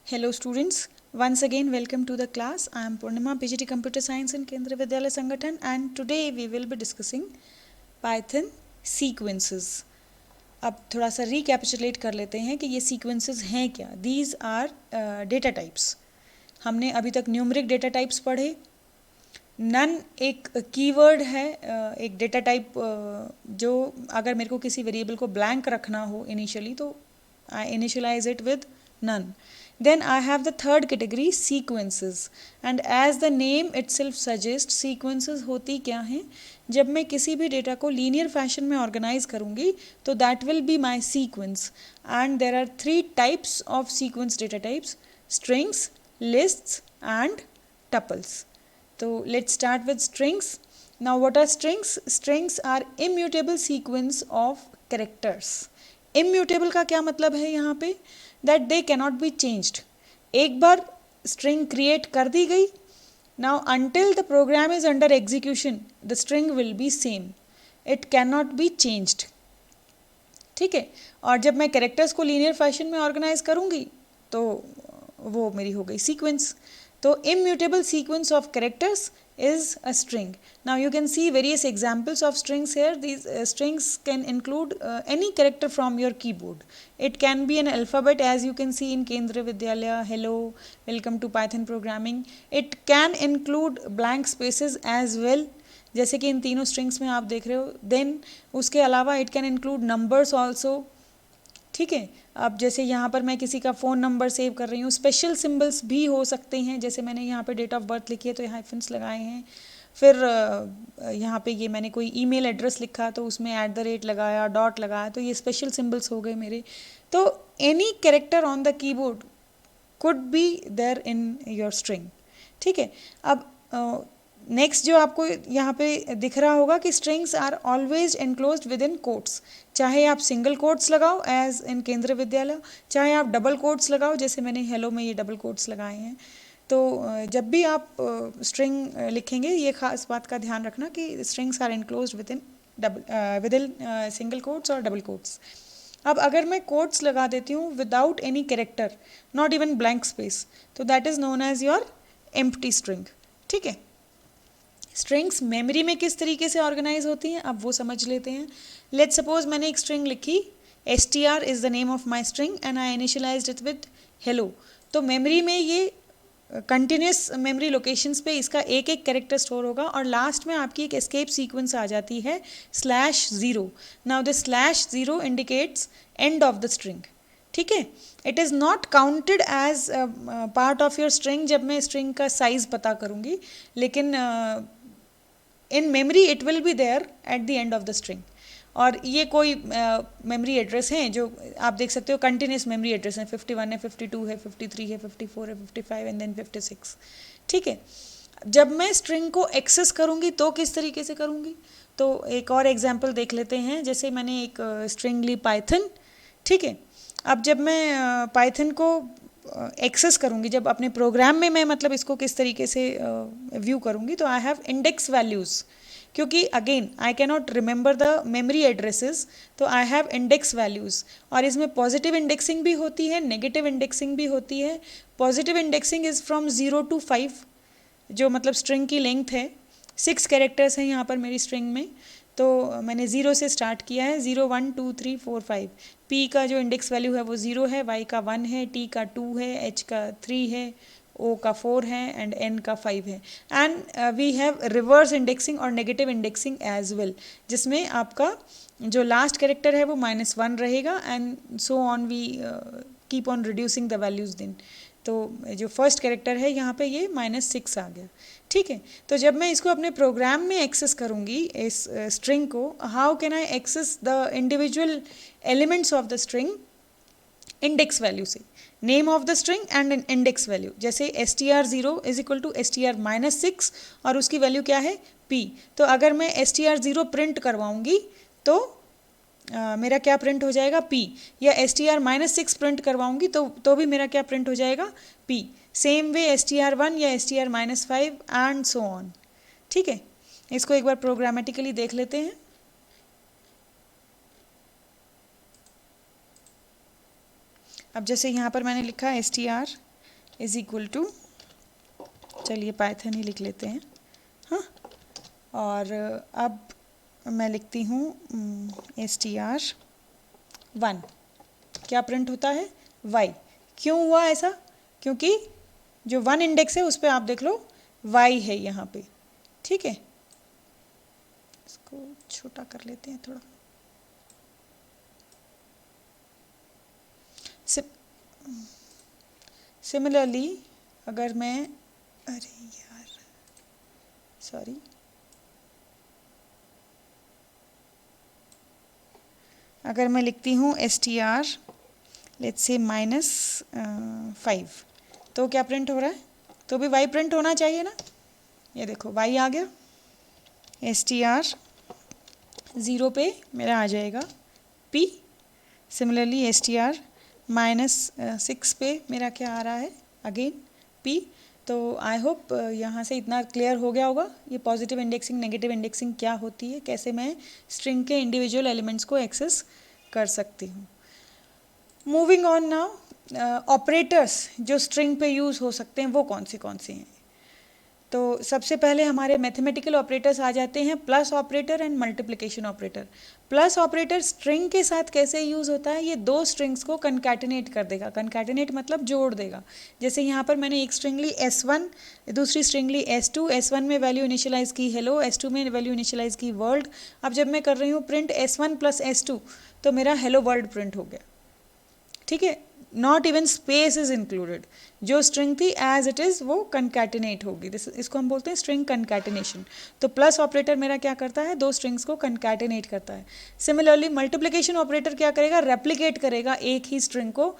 Hello students, once again welcome to the class. I am Purnima, PGT Computer Science in Kendriya Vidyalaya Sangathan, and today we will be discussing Python sequences. अब थोड़ा सा recapitulate कर लेते हैं कि ये sequences हैं क्या. These are data types. हमने अभी तक न्यूमरिक डेटा टाइप्स पढ़े. नन एक कीवर्ड है, एक डेटा टाइप जो अगर मेरे को किसी वेरिएबल को ब्लैंक रखना हो इनिशियली तो I initialize it with none. Then I have the third category, sequences, and as the name itself suggests, sequences होती क्या हैं. जब मैं किसी भी डेटा को लीनियर फैशन में ऑर्गेनाइज करूँगी तो that will be my sequence. And there are 3 types of sequence data types: strings, lists and tuples. तो let's start with strings. Now what are strings? Strings are immutable sequence of characters. Immutable का क्या मतलब है यहाँ पे? That they cannot be changed. एक बार string create कर दी गई, now until the program is under execution the string will be same, it can not be changed. ठीक है. और जब मैं कैरेक्टर्स को लीनियर फैशन में ऑर्गेनाइज करूँगी तो वो मेरी हो गई सीक्वेंस. तो immutable sequence of characters is a string. Now you can see various examples of strings here. These strings can include any character from your keyboard. It can be an alphabet, as you can see in Kendriya Vidyalaya, hello, welcome to Python programming. It can include blank spaces as well, जैसे कि इन तीनों strings में आप देख रहे हो. Then उसके अलावा it can include numbers also. ठीक है. अब जैसे यहाँ पर मैं किसी का फ़ोन नंबर सेव कर रही हूँ, स्पेशल सिंबल्स भी हो सकते हैं. जैसे मैंने यहाँ पे डेट ऑफ बर्थ लिखी है तो यहाँ हाइफन्स लगाए हैं. फिर यहाँ पे ये मैंने कोई ईमेल एड्रेस लिखा तो उसमें @ लगाया, डॉट लगाया, तो ये स्पेशल सिंबल्स हो गए मेरे. तो any character on the keyboard could be there in your string. ठीक है. अब नेक्स्ट जो आपको यहाँ पे दिख रहा होगा कि strings are always enclosed within quotes. चाहे आप सिंगल कोट्स लगाओ एज इन केंद्रीय विद्यालय, चाहे आप डबल कोट्स लगाओ जैसे मैंने हेलो में ये डबल कोट्स लगाए हैं. तो जब भी आप स्ट्रिंग लिखेंगे ये खास बात का ध्यान रखना कि strings are enclosed within single quotes और डबल कोट्स. अब अगर मैं कोट्स लगा देती हूँ without any character, not even blank space, तो that is known as your empty string. ठीक है. स्ट्रिंग्स मेमोरी में किस तरीके से ऑर्गेनाइज होती हैं अब वो समझ लेते हैं. लेट्स सपोज मैंने एक स्ट्रिंग लिखी, str is the name of my string and I initialised it with hello. तो मेमोरी में ये कंटिन्यूस मेमोरी लोकेशंस पे इसका एक एक कैरेक्टर स्टोर होगा और लास्ट में आपकी एक एस्केप सीक्वेंस आ जाती है /0. Now the /0 indicates end of the string. ठीक है. It is not counted as part of your string जब मैं स्ट्रिंग का साइज़ पता करूँगी, लेकिन in memory it will be there at the end of the string. और ये कोई मेमोरी एड्रेस हैं जो आप देख सकते हो, कंटिन्यूस मेमोरी एड्रेस हैं. 51 है, 52 है, 53 है, 54 है, 55 एंड देन 56. ठीक है. जब मैं स्ट्रिंग को एक्सेस करूँगी तो किस तरीके से करूँगी, तो एक और एग्जाम्पल देख लेते हैं. जैसे मैंने एक स्ट्रिंग ली पाइथन. ठीक है. अब जब मैं पाइथन को एक्सेस करूँगी, जब अपने प्रोग्राम में मैं मतलब इसको किस तरीके से व्यू करूँगी, तो आई हैव इंडेक्स वैल्यूज़. क्योंकि again I can not remember the memory addresses, तो आई हैव इंडेक्स वैल्यूज़. और इसमें पॉजिटिव इंडेक्सिंग भी होती है, नेगेटिव इंडेक्सिंग भी होती है. Positive indexing is from 0 to 5, जो मतलब स्ट्रिंग की लेंथ है. 6 कैरेक्टर्स हैं यहाँ पर मेरी स्ट्रिंग में, तो मैंने 0 से स्टार्ट किया है. 0 1 2 3 4 5. P का जो इंडेक्स वैल्यू है वो 0 है, Y का 1 है, T का 2 है, H का 3 है, O का 4 है एंड N का 5 है. And we have reverse indexing और नेगेटिव इंडेक्सिंग एज वेल, जिसमें आपका जो लास्ट कैरेक्टर है वो -1 रहेगा and so on. We keep on reducing the values then. तो जो फर्स्ट कैरेक्टर है यहाँ पे ये -6 आ गया. ठीक है. तो जब मैं इसको अपने प्रोग्राम में एक्सेस करूँगी इस स्ट्रिंग को, how can I access the individual elements of the string? Index value से, name of the string and index value. जैसे str0 is equal to str-6 और उसकी वैल्यू क्या है? p. तो अगर मैं str0 प्रिंट करवाऊँगी तो मेरा क्या प्रिंट हो जाएगा? p. या str-6 प्रिंट करवाऊँगी तो भी मेरा क्या प्रिंट हो जाएगा? p. सेम वे str1 या str-5 एंड सो ऑन. ठीक है. इसको एक बार प्रोग्रामेटिकली देख लेते हैं. अब जैसे यहाँ पर मैंने लिखा str इज इक्वल टू, चलिए पाइथन ही लिख लेते हैं, हाँ। और अब मैं लिखती हूँ str1, क्या प्रिंट होता है, y। क्यों हुआ ऐसा, क्योंकि जो 1 इंडेक्स है उस पर आप देख लो y है यहाँ पे, ठीक है। इसको छोटा कर लेते हैं थोड़ा। सिमिलरली अगर मैं, अरे यार सॉरी, अगर मैं लिखती हूँ str लेट्स से -5, तो क्या प्रिंट हो रहा है, तो भी y प्रिंट होना चाहिए ना। ये देखो y आ गया, str 0 पे मेरा आ जाएगा p। सिमिलरली str -6 पे मेरा क्या आ रहा है, अगेन p। तो आई होप यहाँ से इतना क्लियर हो गया होगा ये पॉजिटिव इंडेक्सिंग नेगेटिव इंडेक्सिंग क्या होती है, कैसे मैं स्ट्रिंग के इंडिविजुअल एलिमेंट्स को एक्सेस कर सकती हूँ। मूविंग ऑन नाउ, ऑपरेटर्स जो स्ट्रिंग पे यूज़ हो सकते हैं वो कौन से हैं। तो सबसे पहले हमारे मैथमेटिकल ऑपरेटर्स आ जाते हैं, plus operator and multiplication operator. Plus operator string के साथ कैसे यूज़ होता है, ये दो स्ट्रिंग्स को कंकैटिनेट कर देगा। कंकैटिनेट मतलब जोड़ देगा। जैसे यहाँ पर मैंने एक स्ट्रिंग ली S1, दूसरी स्ट्रिंग ली S2। S1 में वैल्यू इनिशियलाइज़ की हेलो, S2 में वैल्यू इनिशियलाइज़ की वर्ल्ड। अब जब मैं कर रही हूँ प्रिंट S1 + S2 तो मेरा हेलो वर्ल्ड प्रिंट हो गया, ठीक है। Not even space is included. जो स्ट्रिंग थी एज इट इज़ वो कंकैटिनेट होगी, इसको हम बोलते हैं स्ट्रिंग कंकैटिनेशन। तो प्लस ऑपरेटर मेरा क्या करता है, दो स्ट्रिंग्स को कंकैटिनेट करता है। सिमिलरली मल्टीप्लिकेशन ऑपरेटर क्या करेगा, रेप्लिकेट करेगा एक ही स्ट्रिंग को।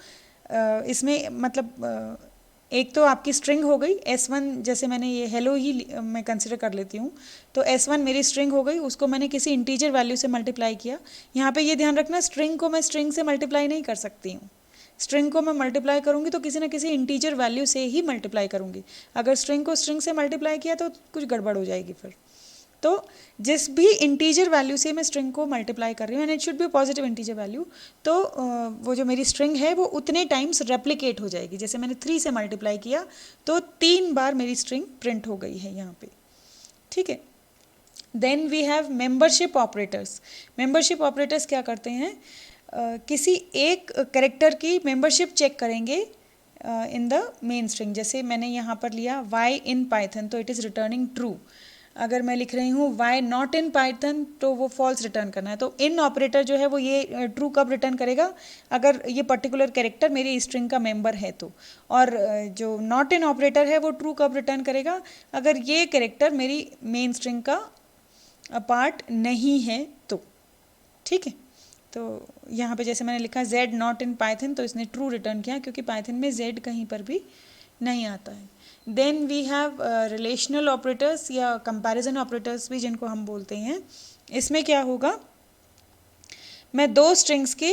इसमें मतलब एक तो आपकी स्ट्रिंग हो गई S1, जैसे मैंने ये हेलो ही मैं कंसिडर कर लेती हूँ, तो S1 मेरी स्ट्रिंग हो गई, उसको मैंने किसी इंटीजर वैल्यू से मल्टीप्लाई किया। यहाँ पे ये ध्यान रखना, स्ट्रिंग को मैं स्ट्रिंग से मल्टीप्लाई नहीं कर सकती हूँ। स्ट्रिंग को मैं मल्टीप्लाई करूँगी तो किसी ना किसी इंटीजर वैल्यू से ही मल्टीप्लाई करूँगी। अगर स्ट्रिंग को स्ट्रिंग से मल्टीप्लाई किया तो कुछ गड़बड़ हो जाएगी फिर। तो जिस भी इंटीजर वैल्यू से मैं स्ट्रिंग को मल्टीप्लाई कर रही हूँ, and it should be positive integer value, तो वो जो मेरी स्ट्रिंग है वो उतने टाइम्स रेप्लिकेट हो जाएगी। जैसे मैंने 3 से मल्टीप्लाई किया तो 3 बार मेरी स्ट्रिंग प्रिंट हो गई है यहाँ पे, ठीक है। Then we have membership operators. Membership operators क्या करते हैं, किसी एक कैरेक्टर की मेंबरशिप चेक करेंगे इन द मेन स्ट्रिंग। जैसे मैंने यहाँ पर लिया y इन पाइथन, तो इट इज़ रिटर्निंग ट्रू। अगर मैं लिख रही हूँ y नॉट इन पाइथन, तो वो फॉल्स रिटर्न करना है। तो इन ऑपरेटर जो है वो ये ट्रू कब रिटर्न करेगा, अगर ये पर्टिकुलर कैरेक्टर मेरी स्ट्रिंग का मेंबर है तो। और जो नॉट इन ऑपरेटर है वो ट्रू कब रिटर्न करेगा, अगर ये कैरेक्टर मेरी मेन स्ट्रिंग का पार्ट नहीं है तो, ठीक है। तो यहाँ पे जैसे मैंने लिखा z नॉट इन पाइथन, तो इसने ट्रू रिटर्न किया क्योंकि पाइथन में z कहीं पर भी नहीं आता है। Then we have relational operators या कंपैरिजन ऑपरेटर्स भी जिनको हम बोलते हैं। इसमें क्या होगा, मैं दो स्ट्रिंग्स के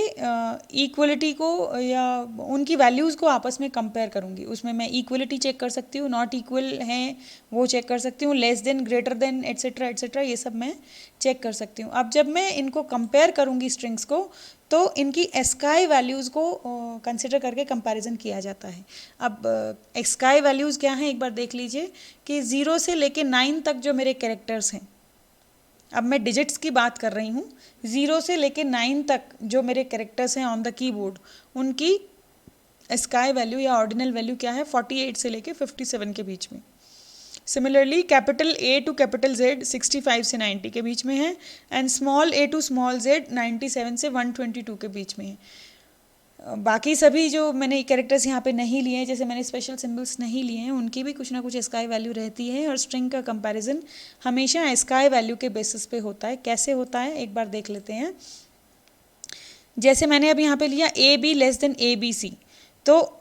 इक्वलिटी को या उनकी वैल्यूज़ को आपस में कंपेयर करूँगी। उसमें मैं इक्वलिटी चेक कर सकती हूँ, नॉट इक्वल हैं वो चेक कर सकती हूँ, less than, greater than, etcetera etcetera, ये सब मैं चेक कर सकती हूँ। अब जब मैं इनको कंपेयर करूँगी स्ट्रिंग्स को, तो इनकी एस्काई वैल्यूज़ को कंसिडर करके कंपैरिजन किया जाता है। अब एस्काई वैल्यूज़ क्या हैं एक बार देख लीजिए कि 0 से लेके 9 तक जो मेरे कैरेक्टर्स हैं, अब मैं डिजिट्स की बात कर रही हूँ, 0 से लेके 9 तक जो मेरे कैरेक्टर्स हैं ऑन द कीबोर्ड, उनकी स्काई वैल्यू या ऑर्डिनल वैल्यू क्या है, 48 से लेके 57 के बीच में। Similarly capital A to capital Z 65 से 90 के बीच में है, and small a to small z 97 से 122 के बीच में है। बाकी सभी जो मैंने कैरेक्टर्स यहाँ पे नहीं लिए हैं, जैसे मैंने स्पेशल सिंबल्स नहीं लिए हैं, उनकी भी कुछ ना कुछ स्काई वैल्यू रहती है। और स्ट्रिंग का कंपैरिजन हमेशा स्काई वैल्यू के बेसिस पे होता है। कैसे होता है एक बार देख लेते हैं। जैसे मैंने अब यहाँ पे लिया AB लेस देन ABC, तो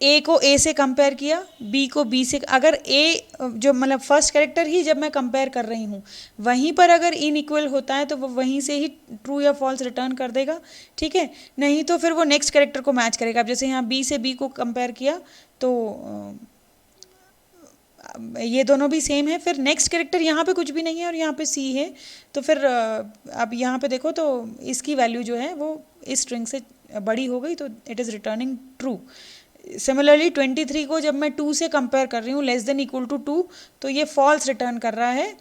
A को A से कंपेयर किया, B को B से। अगर A जो मतलब फर्स्ट कैरेक्टर ही जब मैं कंपेयर कर रही हूँ, वहीं पर अगर इनइक्वल होता है तो वो वहीं से ही ट्रू या फॉल्स रिटर्न कर देगा, ठीक है। नहीं तो फिर वो नेक्स्ट कैरेक्टर को मैच करेगा। अब जैसे यहाँ B से B को कंपेयर किया तो ये दोनों भी सेम है, फिर नेक्स्ट कैरेक्टर यहाँ पे कुछ भी नहीं है और यहाँ पे C है, तो फिर अब यहाँ पे देखो तो इसकी वैल्यू जो है वो इस स्ट्रिंग से बड़ी हो गई, तो it is returning true. Similarly 23 को जब मैं 2 से कंपेयर कर रही हूँ लेस देन इक्वल टू 2, तो ये फॉल्स रिटर्न कर रहा है,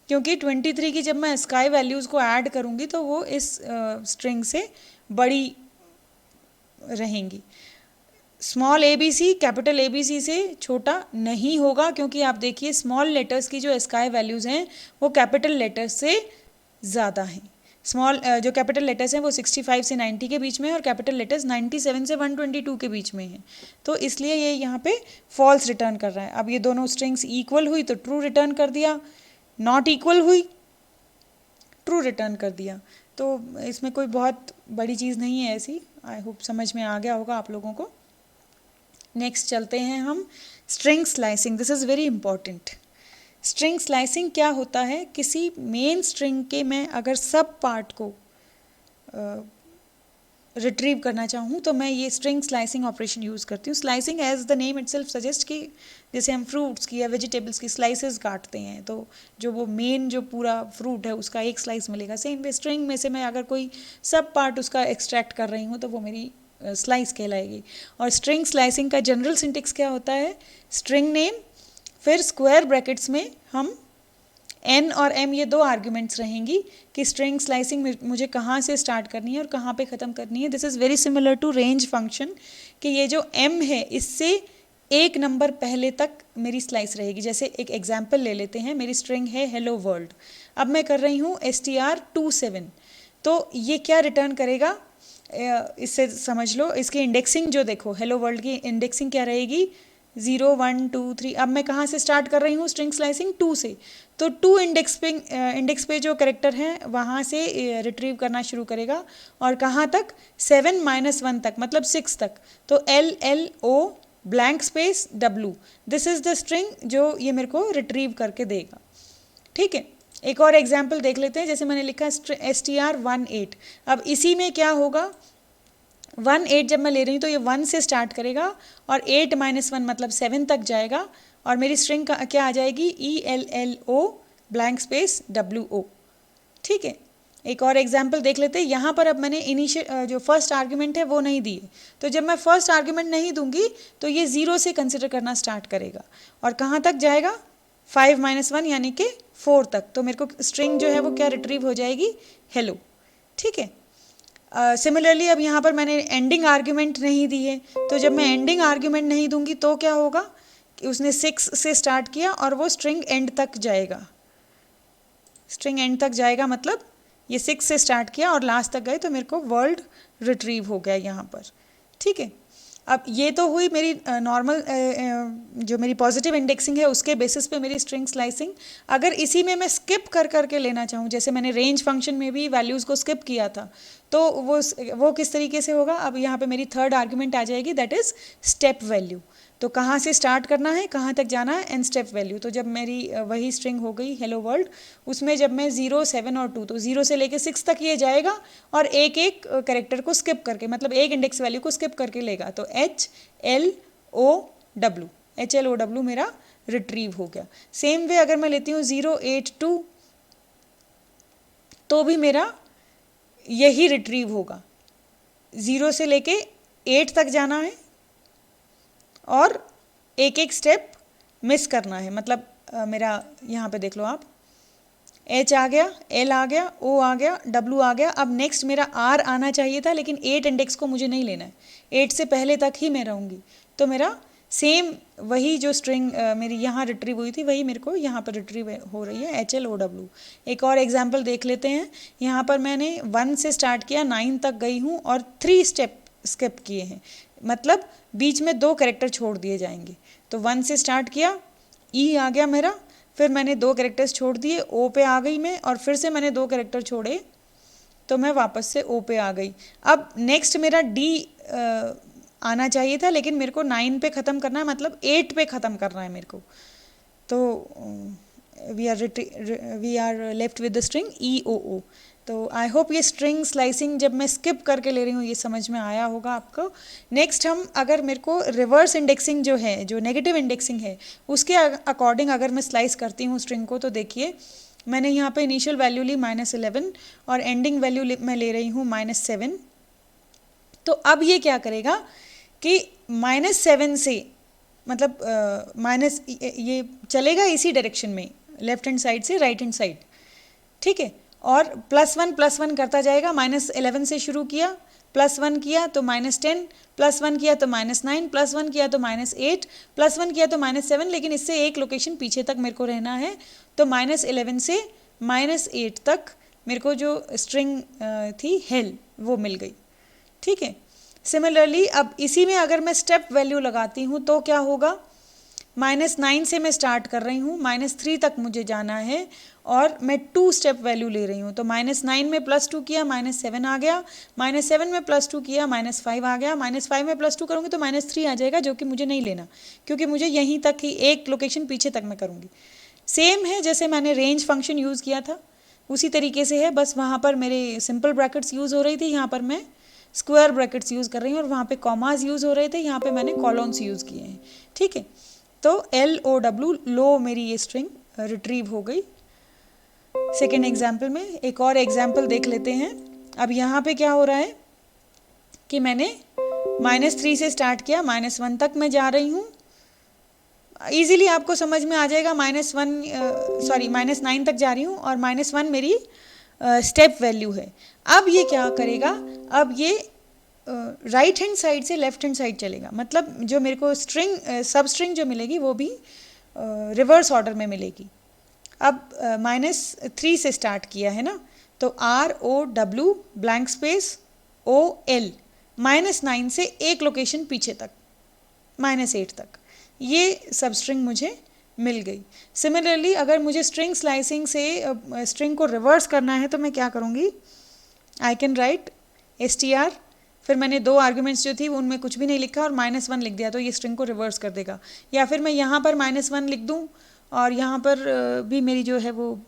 क्योंकि 23 की जब मैं स्काई वैल्यूज़ को ऐड करूँगी तो वो इस स्ट्रिंग से बड़ी रहेंगी। Small A B C capital A B C से छोटा नहीं होगा, क्योंकि आप देखिए स्मॉल लेटर्स की जो स्काई वैल्यूज़ हैं वो कैपिटल लेटर्स से ज़्यादा हैं। स्मॉल जो कैपिटल लेटर्स हैं वो 65 से 90 के बीच में है और कैपिटल लेटर्स 97 से 122 के बीच में हैं, तो इसलिए ये यहाँ पे फॉल्स रिटर्न कर रहा है। अब ये दोनों स्ट्रिंग्स इक्वल हुई तो ट्रू रिटर्न कर दिया, नॉट इक्वल हुई ट्रू रिटर्न कर दिया। तो इसमें कोई बहुत बड़ी चीज़ नहीं है ऐसी। आई होप समझ में आ गया होगा आप लोगों को। नेक्स्ट चलते हैं हम string slicing. This is very important. String slicing क्या होता है, किसी मेन स्ट्रिंग के मैं अगर सब पार्ट को रिट्रीव करना चाहूँ तो मैं ये स्ट्रिंग स्लाइसिंग ऑपरेशन यूज़ करती हूँ। Slicing as the name itself suggest कि जैसे हम फ्रूट्स की या वेजिटेबल्स की स्लाइसेस काटते हैं तो जो वो मेन जो पूरा फ्रूट है उसका एक स्लाइस मिलेगा, सेम वे स्ट्रिंग में से मैं अगर कोई सब पार्ट उसका एक्सट्रैक्ट कर रही हूँ तो वो मेरी स्लाइस कहलाएगी। और स्ट्रिंग स्लाइसिंग का जनरल सिंटेक्स क्या होता है, स्ट्रिंग नेम फिर स्क्वायर ब्रैकेट्स में हम n और m ये 2 आर्ग्यूमेंट्स रहेंगी कि स्ट्रिंग स्लाइसिंग मुझे कहाँ से स्टार्ट करनी है और कहाँ पे ख़त्म करनी है। This is very similar to range function कि ये जो m है इससे एक नंबर पहले तक मेरी स्लाइस रहेगी। जैसे एक एग्जाम्पल ले लेते हैं, मेरी स्ट्रिंग है हेलो वर्ल्ड, अब मैं कर रही हूँ str27, तो ये क्या रिटर्न करेगा इससे समझ लो। इसकी इंडेक्सिंग जो देखो, हेलो वर्ल्ड की इंडेक्सिंग क्या रहेगी 0 1 2 3। अब मैं कहाँ से स्टार्ट कर रही हूँ स्ट्रिंग स्लाइसिंग 2 से, तो 2 इंडेक्स पे जो कैरेक्टर हैं वहाँ से रिट्रीव करना शुरू करेगा और कहाँ तक 7 -1 तक, मतलब 6 तक। तो LLO blank space W, this is the string जो ये मेरे को रिट्रीव करके देगा। ठीक है, एक और एग्जाम्पल देख लेते हैं। जैसे मैंने लिखा str18, अब इसी में क्या होगा 18 जब मैं ले रही हूँ तो ये 1 से स्टार्ट करेगा और 8 -1 मतलब 7 तक जाएगा और मेरी स्ट्रिंग का क्या आ जाएगी ELLO ब्लैंक स्पेस WO। ठीक है, एक और एग्जाम्पल देख लेते हैं। यहाँ पर अब मैंने इनिशियल जो फर्स्ट आर्ग्यूमेंट है वो नहीं दिए, तो जब मैं फर्स्ट आर्ग्यूमेंट नहीं दूंगी तो ये 0 से कंसिडर करना स्टार्ट करेगा और कहाँ तक जाएगा 5 -1 यानी कि 4 तक। तो मेरे को स्ट्रिंग जो है वो क्या रिट्रीव हो जाएगी हेलो। ठीक है, सिमिलरली अब यहाँ पर मैंने एंडिंग आर्ग्यूमेंट नहीं दी है, तो जब मैं एंडिंग आर्ग्यूमेंट नहीं दूंगी तो क्या होगा कि उसने 6 से स्टार्ट किया और वो स्ट्रिंग एंड तक जाएगा। स्ट्रिंग एंड तक जाएगा मतलब ये 6 से स्टार्ट किया और लास्ट तक गए तो मेरे को वर्ल्ड रिट्रीव हो गया यहाँ पर। ठीक है, अब ये तो हुई मेरी नॉर्मल जो मेरी पॉजिटिव इंडेक्सिंग है उसके बेसिस पे मेरी स्ट्रिंग स्लाइसिंग। अगर इसी में मैं स्किप कर करके लेना चाहूँ, जैसे मैंने रेंज फंक्शन में भी वैल्यूज़ को स्किप किया था, तो वो किस तरीके से होगा। अब यहाँ पे मेरी थर्ड आर्ग्यूमेंट आ जाएगी, दैट इज़ स्टेप वैल्यू। तो कहाँ से स्टार्ट करना है, कहाँ तक जाना है, एंड स्टेप वैल्यू। तो जब मेरी वही स्ट्रिंग हो गई हेलो वर्ल्ड, उसमें जब मैं 0 7 और 2, तो 0 से लेके 6 तक ये जाएगा और एक एक कैरेक्टर को स्किप करके, मतलब एक इंडेक्स वैल्यू को स्किप करके लेगा। तो HLOW मेरा रिट्रीव हो गया। सेम वे अगर मैं लेती हूँ 0 8 2, तो भी मेरा यही रिट्रीव होगा। 0 से लेके 8 तक जाना है और एक एक स्टेप मिस करना है। मतलब मेरा यहाँ पे देख लो आप, H आ गया, L आ गया, O आ गया, W आ गया। अब नेक्स्ट मेरा R आना चाहिए था, लेकिन 8 इंडेक्स को मुझे नहीं लेना है, 8 से पहले तक ही मैं रहूँगी। तो मेरा सेम वही जो स्ट्रिंग मेरी यहाँ रिट्रीव हुई थी वही मेरे को यहाँ पर रिट्रीव हो रही है HLOW। एक और एग्जाम्पल देख लेते हैं। यहाँ पर मैंने 1 से स्टार्ट किया, 9 तक गई हूँ और 3 स्टेप स्किप किए हैं, मतलब बीच में 2 कैरेक्टर छोड़ दिए जाएंगे। तो 1 से स्टार्ट किया, E आ गया मेरा, फिर मैंने 2 कैरेक्टर्स छोड़ दिए, O पे आ गई मैं, और फिर से मैंने 2 कैरेक्टर छोड़े तो मैं वापस से O पे आ गई। अब नेक्स्ट मेरा D आना चाहिए था, लेकिन मेरे को 9 पे ख़त्म करना है, मतलब 8 पे ख़त्म करना है मेरे को। तो we are left with the string EOO। तो आई होप ये स्ट्रिंग स्लाइसिंग जब मैं स्किप करके ले रही हूँ ये समझ में आया होगा आपको। नेक्स्ट हम अगर मेरे को रिवर्स इंडेक्सिंग जो है, जो नेगेटिव इंडेक्सिंग है, उसके अकॉर्डिंग अगर मैं स्लाइस करती हूँ स्ट्रिंग को, तो देखिए मैंने यहाँ पे इनिशियल वैल्यू ली -11 और एंडिंग वैल्यू मैं ले रही हूँ -7। तो अब ये क्या करेगा कि -7 से, मतलब माइनस ये चलेगा इसी डायरेक्शन में, लेफ्ट हैंड साइड से राइट हैंड साइड, ठीक है। और +1 करता जाएगा। -11 से शुरू किया, +1 किया तो -10, +1 किया तो -9, +1 किया तो -8, +1 किया तो -7, लेकिन इससे एक लोकेशन पीछे तक मेरे को रहना है, तो -11 से -8 तक मेरे को जो स्ट्रिंग थी हेल वो मिल गई, ठीक है। सिमिलरली अब इसी में अगर मैं स्टेप वैल्यू लगाती हूँ तो क्या होगा, -9 से मैं स्टार्ट कर रही हूँ, -3 तक मुझे जाना है और मैं 2 स्टेप वैल्यू ले रही हूँ। तो -9 में +2 किया, -7 आ गया, -7 में +2 किया, -5 आ गया, -5 में +2 करूँगी तो -3 आ जाएगा, जो कि मुझे नहीं लेना, क्योंकि मुझे यहीं तक ही एक लोकेशन पीछे तक मैं करूँगी। सेम है जैसे मैंने रेंज फंक्शन यूज़ किया था, उसी तरीके से है, बस वहाँ पर मेरे सिंपल ब्रैकेट्स यूज़ हो रही थी, यहाँ पर मैं स्क्वायर ब्रैकेट्स यूज़ कर रही हूँ, और वहाँ पे कॉमास यूज़ हो रहे थे, यहाँ पे मैंने कॉलन्स यूज़ किए हैं, ठीक है। तो LOW लो मेरी ये स्ट्रिंग रिट्रीव हो गई। सेकेंड एग्जाम्पल में एक और एग्जाम्पल देख लेते हैं। अब यहाँ पे क्या हो रहा है कि मैंने -3 से स्टार्ट किया, -1 तक मैं जा रही हूँ। ईजिली आपको समझ में आ जाएगा, -9 तक जा रही हूँ और -1 मेरी स्टेप वैल्यू है। अब ये क्या करेगा, अब ये राइट हैंड साइड से लेफ्ट हैंड साइड चलेगा, मतलब जो मेरे को स्ट्रिंग सब स्ट्रिंग जो मिलेगी वो भी रिवर्स ऑर्डर में मिलेगी। अब -3 से स्टार्ट किया है ना, तो ROW ब्लैंक स्पेस OL -9 से एक लोकेशन पीछे तक, -8 तक, ये सब स्ट्रिंग मुझे मिल गई। सिमिलरली अगर मुझे स्ट्रिंग स्लाइसिंग से स्ट्रिंग को रिवर्स करना है तो मैं क्या करूँगी, आई कैन राइट str, फिर मैंने 2 आर्ग्यूमेंट्स जो थी उनमें कुछ भी नहीं लिखा और -1 लिख दिया, तो ये स्ट्रिंग को रिवर्स कर देगा। या फिर मैं यहाँ पर -1 लिख दूँ और यहाँ पर भी मेरी जो है वो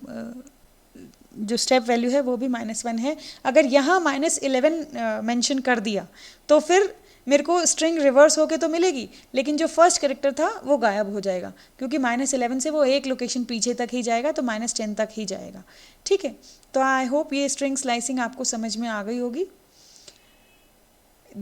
जो स्टेप वैल्यू है वो भी -1 है। अगर यहाँ -11 मेंशन कर दिया तो फिर मेरे को स्ट्रिंग रिवर्स होके तो मिलेगी, लेकिन जो फर्स्ट कैरेक्टर था वो गायब हो जाएगा, क्योंकि -11 से वो एक लोकेशन पीछे तक ही जाएगा, तो -10 तक ही जाएगा, ठीक है। तो आई होप ये स्ट्रिंग स्लाइसिंग आपको समझ में आ गई होगी।